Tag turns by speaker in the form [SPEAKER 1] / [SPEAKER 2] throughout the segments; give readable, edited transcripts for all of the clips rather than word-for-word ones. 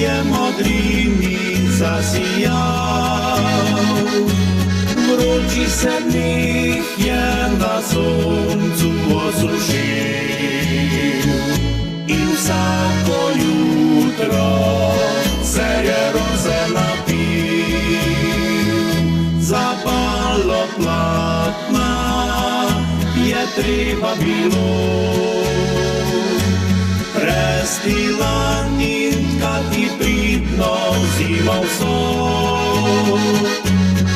[SPEAKER 1] je modrini zasijal. Vroči se dnih je na soncu osušil in vsako jutro se je roze napil. Zapalo platna je treba bilo, prestila nitka ti pridno zimal so.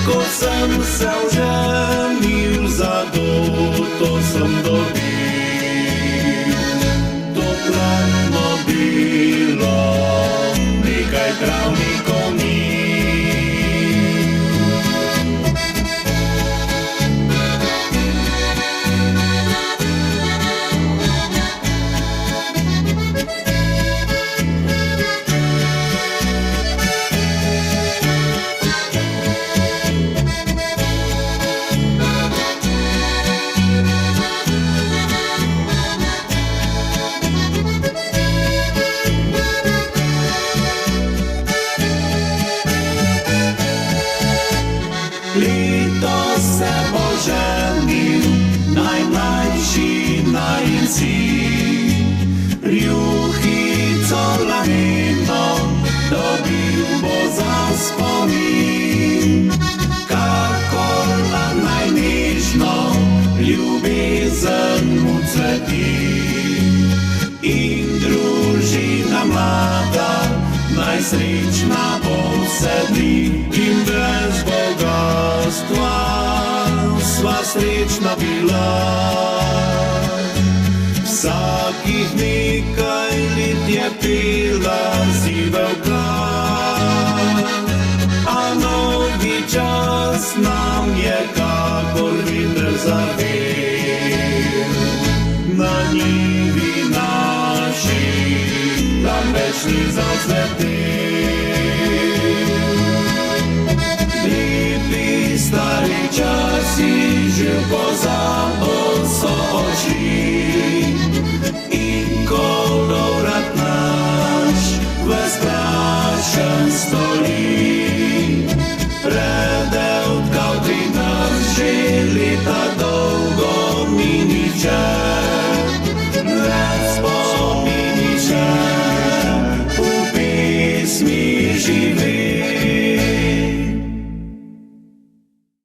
[SPEAKER 1] Ko sem se oženil, zadoto sem dobil. To platno bilo nekaj travnikov ni. Letos se bo ženil najmlajši najin sin. Rjuhico laneno dobil bo za spomin. Kakor la najnežno ljubezen mu cveti. In družina mlada najsrečna bo vse dni. In brez bogatstva sva srečna bila. Vsakih nekaj let je pela zibelka, a novi čas nam je kakor veter zavel. Na njivi naši tam več ni zacvetel. Lepi stari časi že pozabil so oči. In ko dovrat naš vzprašen stoli, predeltkal pri nas že leta dolgo miniče. Let's spominiče v pesmi žive.